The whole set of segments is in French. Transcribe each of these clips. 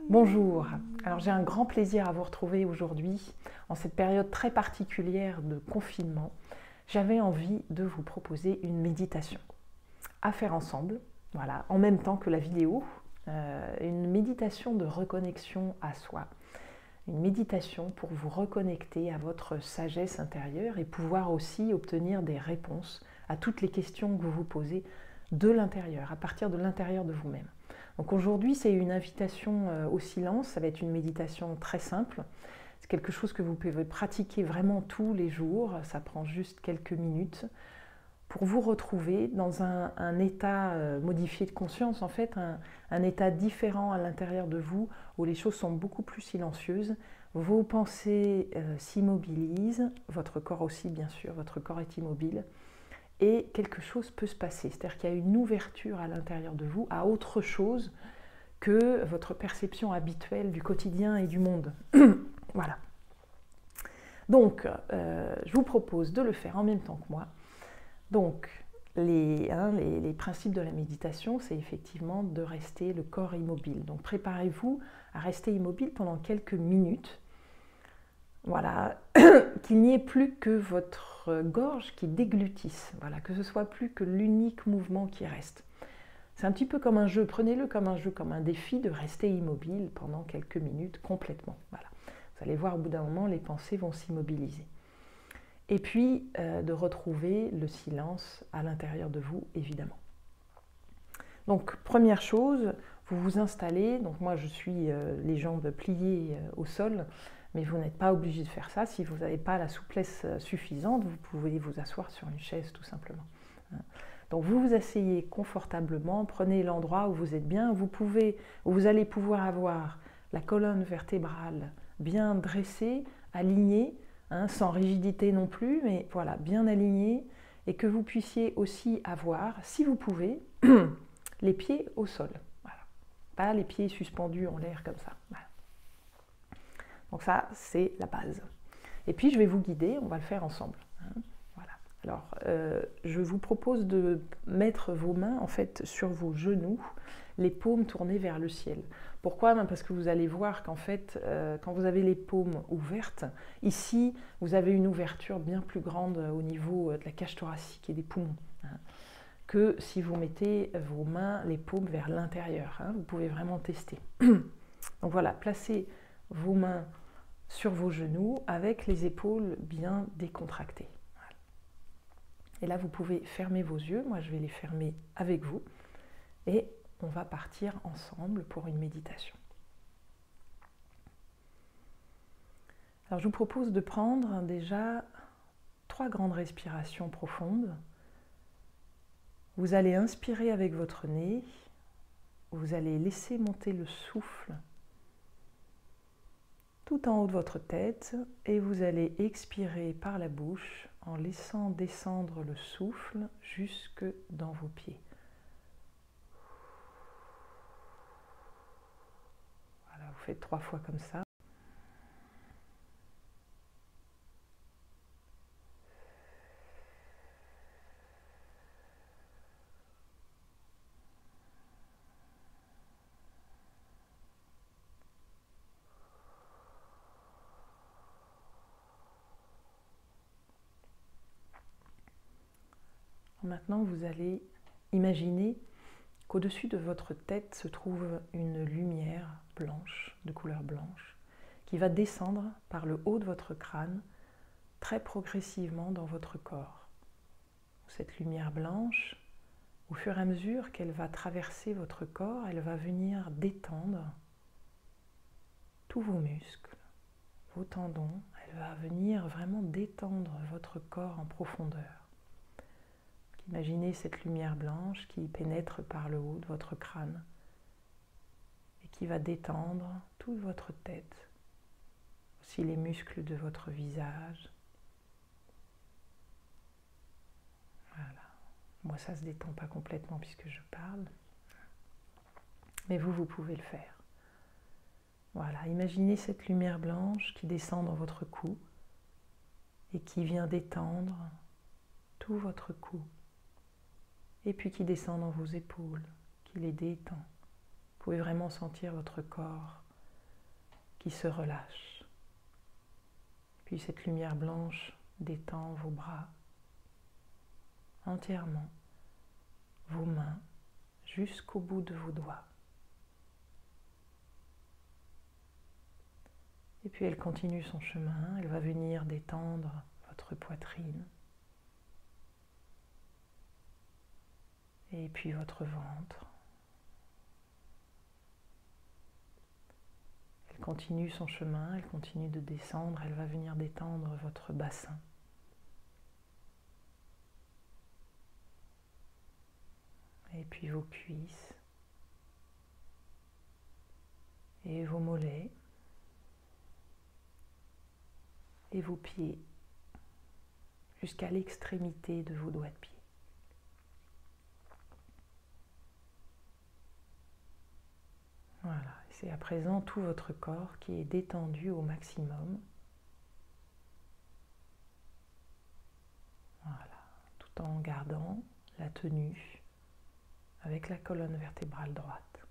Bonjour, alors j'ai un grand plaisir à vous retrouver aujourd'hui en cette période très particulière de confinement. J'avais envie de vous proposer une méditation à faire ensemble, voilà, en même temps que la vidéo, une méditation de reconnexion à soi, une méditation pour vous reconnecter à votre sagesse intérieure et pouvoir aussi obtenir des réponses à toutes les questions que vous vous posez de l'intérieur, à partir de l'intérieur de vous-même. Donc aujourd'hui, c'est une invitation au silence, ça va être une méditation très simple. C'est quelque chose que vous pouvez pratiquer vraiment tous les jours, ça prend juste quelques minutes pour vous retrouver dans un état modifié de conscience, en fait, un état différent à l'intérieur de vous, où les choses sont beaucoup plus silencieuses, vos pensées s'immobilisent, votre corps aussi bien sûr, votre corps est immobile, et quelque chose peut se passer, c'est-à-dire qu'il y a une ouverture à l'intérieur de vous à autre chose que votre perception habituelle du quotidien et du monde. Voilà. Donc, je vous propose de le faire en même temps que moi. Donc, les principes de la méditation, c'est effectivement de rester le corps immobile. Donc, préparez-vous à rester immobile pendant quelques minutes. Voilà, qu'il n'y ait plus que votre gorge qui déglutisse, voilà, que ce soit plus que l'unique mouvement qui reste. C'est un petit peu comme un jeu, prenez-le comme un jeu, comme un défi de rester immobile pendant quelques minutes complètement. Voilà. Vous allez voir, au bout d'un moment, les pensées vont s'immobiliser. Et puis, de retrouver le silence à l'intérieur de vous, évidemment. Donc, première chose, vous vous installez. Donc, moi, je suis les jambes pliées au sol, mais vous n'êtes pas obligé de faire ça. Si vous n'avez pas la souplesse suffisante, vous pouvez vous asseoir sur une chaise, tout simplement. Donc, vous vous asseyez confortablement, prenez l'endroit où vous êtes bien. Vous allez pouvoir avoir la colonne vertébrale bien dressée, alignée, sans rigidité non plus, mais voilà, bien alignée, et que vous puissiez aussi avoir, si vous pouvez, les pieds au sol. Voilà. Pas les pieds suspendus en l'air comme ça. Voilà. Donc ça, c'est la base. Et puis, je vais vous guider, on va le faire ensemble. Voilà. Alors, je vous propose de mettre vos mains, en fait, sur vos genoux, les paumes tournées vers le ciel. Pourquoi ? Parce que vous allez voir qu'en fait, quand vous avez les paumes ouvertes, ici, vous avez une ouverture bien plus grande au niveau de la cage thoracique et des poumons, que si vous mettez vos mains, les paumes vers l'intérieur. Vous pouvez vraiment tester. Donc voilà, placez vos mains sur vos genoux avec les épaules bien décontractées. Voilà. Et là, vous pouvez fermer vos yeux. Moi, je vais les fermer avec vous. Et on va partir ensemble pour une méditation. Alors, je vous propose de prendre déjà 3 grandes respirations profondes. Vous allez inspirer avec votre nez. Vous allez laisser monter le souffle tout en haut de votre tête et vous allez expirer par la bouche en laissant descendre le souffle jusque dans vos pieds. Voilà, vous faites 3 fois comme ça. Maintenant, vous allez imaginer qu'au-dessus de votre tête se trouve une lumière blanche, de couleur blanche, qui va descendre par le haut de votre crâne très progressivement dans votre corps. Cette lumière blanche, au fur et à mesure qu'elle va traverser votre corps, elle va venir détendre tous vos muscles, vos tendons, elle va venir vraiment détendre votre corps en profondeur. Imaginez cette lumière blanche qui pénètre par le haut de votre crâne et qui va détendre toute votre tête, aussi les muscles de votre visage. Voilà. Moi, ça ne se détend pas complètement puisque je parle, mais vous pouvez le faire. Voilà, imaginez cette lumière blanche qui descend dans votre cou et qui vient détendre tout votre cou. Et puis qui descend dans vos épaules, qui qui les détend. Vous pouvez vraiment sentir votre corps qui se relâche. Puis cette lumière blanche détend vos bras entièrement, vos mains jusqu'au bout de vos doigts. Et puis elle continue son chemin, elle va venir détendre votre poitrine. Et puis votre ventre. Elle continue son chemin, elle continue de descendre, elle va venir détendre votre bassin. Et puis vos cuisses. Et vos mollets. Et vos pieds. Jusqu'à l'extrémité de vos doigts de pied. Voilà, c'est à présent tout votre corps qui est détendu au maximum. Voilà, tout en gardant la tenue avec la colonne vertébrale droite.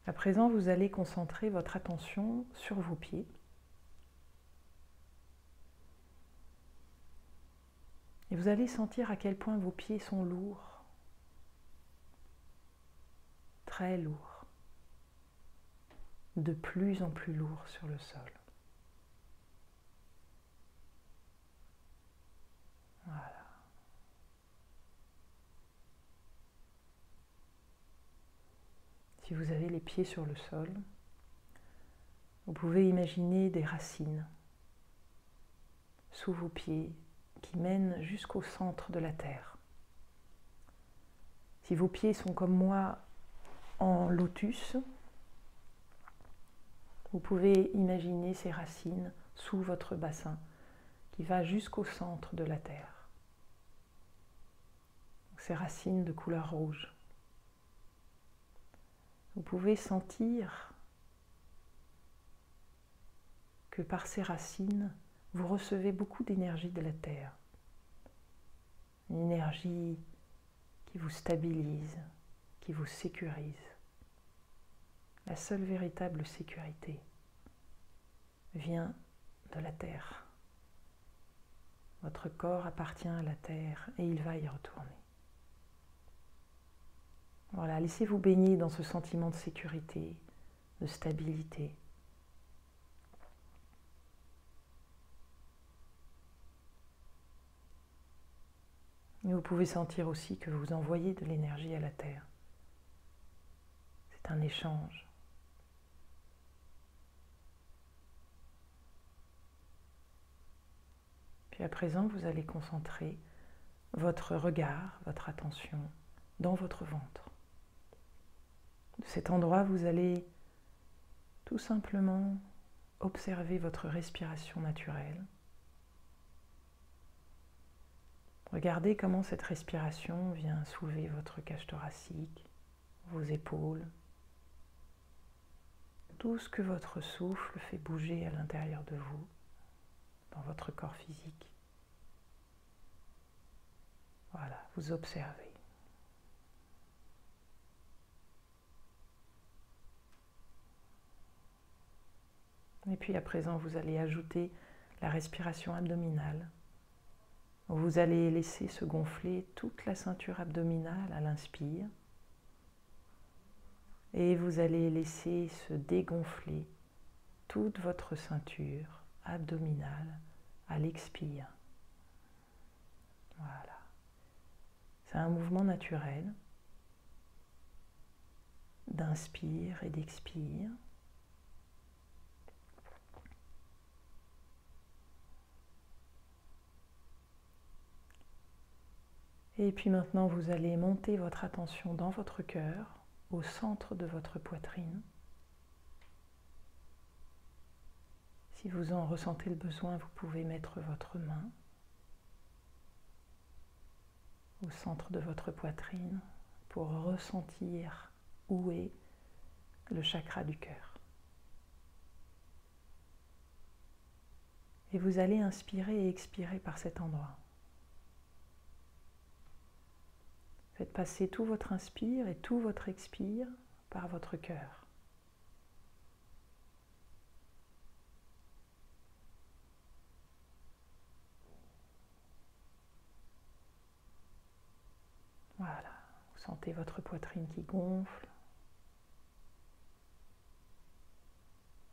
À présent, vous allez concentrer votre attention sur vos pieds. Et vous allez sentir à quel point vos pieds sont lourds. Très lourd, de plus en plus lourd sur le sol. Voilà. Si vous avez les pieds sur le sol, vous pouvez imaginer des racines sous vos pieds qui mènent jusqu'au centre de la terre. Si vos pieds sont comme moi en lotus, vous pouvez imaginer ces racines sous votre bassin qui va jusqu'au centre de la terre. Ces racines de couleur rouge. Vous pouvez sentir que par ces racines, vous recevez beaucoup d'énergie de la terre. Une énergie qui vous stabilise, qui vous sécurise. La seule véritable sécurité vient de la terre. Votre corps appartient à la terre et il va y retourner. Voilà, laissez-vous baigner dans ce sentiment de sécurité, de stabilité. Et vous pouvez sentir aussi que vous envoyez de l'énergie à la terre. C'est un échange. Puis à présent, vous allez concentrer votre regard, votre attention dans votre ventre. De cet endroit, vous allez tout simplement observer votre respiration naturelle. Regardez comment cette respiration vient soulever votre cage thoracique, vos épaules. Tout ce que votre souffle fait bouger à l'intérieur de vous, dans votre corps physique. Voilà, vous observez. Et puis à présent, vous allez ajouter la respiration abdominale. Vous allez laisser se gonfler toute la ceinture abdominale à l'inspire. Et vous allez laisser se dégonfler toute votre ceinture abdominale à l'expire. Voilà. C'est un mouvement naturel d'inspire et d'expire. Et puis maintenant, vous allez monter votre attention dans votre cœur, au centre de votre poitrine. Si vous en ressentez le besoin, vous pouvez mettre votre main au centre de votre poitrine pour ressentir où est le chakra du cœur. Et vous allez inspirer et expirer par cet endroit. passer tout votre inspire et tout votre expire par votre cœur. Voilà, vous sentez votre poitrine qui gonfle,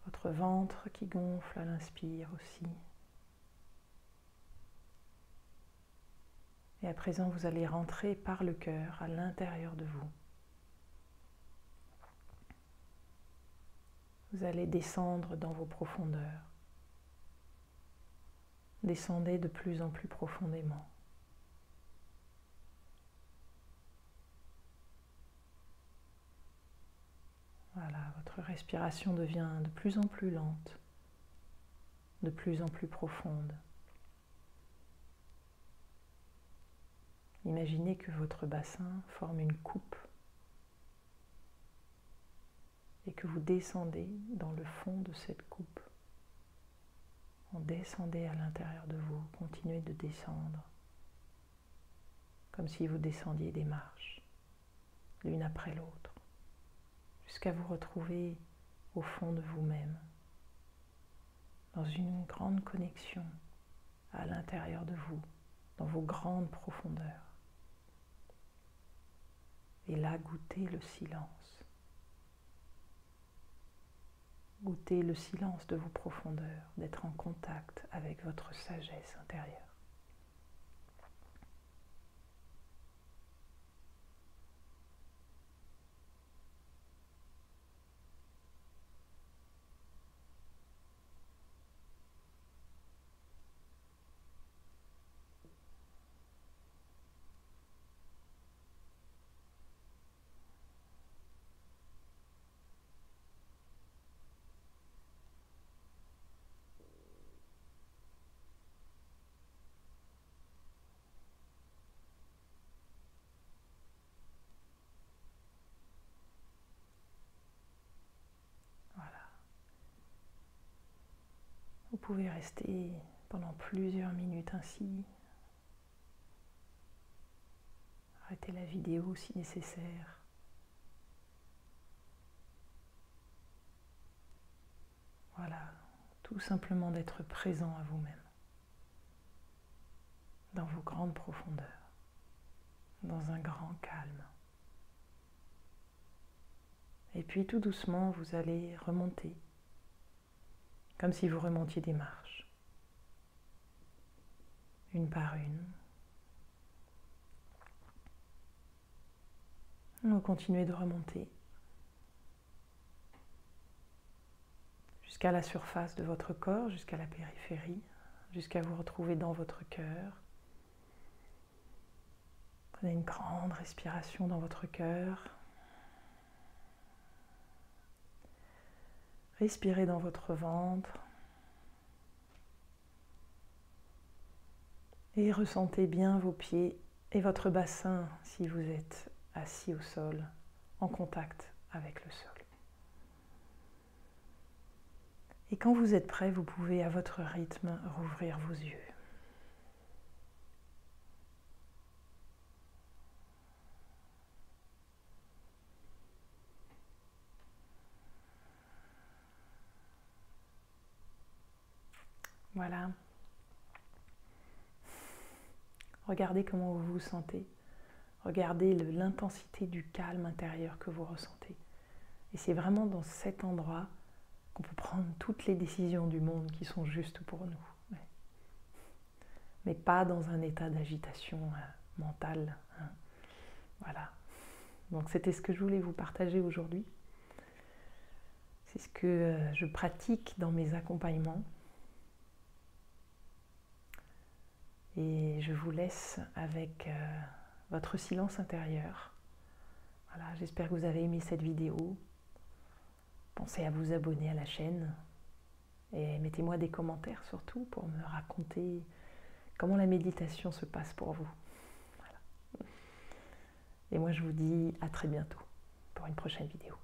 votre ventre qui gonfle à l'inspire aussi. Et à présent, vous allez rentrer par le cœur à l'intérieur de vous. Vous allez descendre dans vos profondeurs. Descendez de plus en plus profondément. Voilà, votre respiration devient de plus en plus lente, de plus en plus profonde. Imaginez que votre bassin forme une coupe et que vous descendez dans le fond de cette coupe. Vous descendez à l'intérieur de vous, continuez de descendre, comme si vous descendiez des marches, l'une après l'autre, jusqu'à vous retrouver au fond de vous-même, dans une grande connexion à l'intérieur de vous, dans vos grandes profondeurs. Et là, goûtez le silence. Goûtez le silence de vos profondeurs, d'être en contact avec votre sagesse intérieure. Vous pouvez rester pendant plusieurs minutes ainsi. Arrêtez la vidéo si nécessaire. Voilà, tout simplement d'être présent à vous-même, dans vos grandes profondeurs, dans un grand calme. Et puis tout doucement, vous allez remonter, comme si vous remontiez des marches, une par une. Vous continuez de remonter jusqu'à la surface de votre corps, jusqu'à la périphérie, jusqu'à vous retrouver dans votre cœur. Prenez une grande respiration dans votre cœur. Respirez dans votre ventre. Et ressentez bien vos pieds et votre bassin si vous êtes assis au sol, en contact avec le sol. Et quand vous êtes prêt, vous pouvez à votre rythme rouvrir vos yeux. Voilà. Regardez comment vous vous sentez. Regardez l'intensité du calme intérieur que vous ressentez. Et c'est vraiment dans cet endroit qu'on peut prendre toutes les décisions du monde qui sont justes pour nous. Ouais. Mais pas dans un état d'agitation mentale. Hein. Voilà. Donc c'était ce que je voulais vous partager aujourd'hui. C'est ce que je pratique dans mes accompagnements. Et je vous laisse avec votre silence intérieur. Voilà, j'espère que vous avez aimé cette vidéo. Pensez à vous abonner à la chaîne et mettez-moi des commentaires surtout pour me raconter comment la méditation se passe pour vous. Voilà. Et moi je vous dis à très bientôt pour une prochaine vidéo.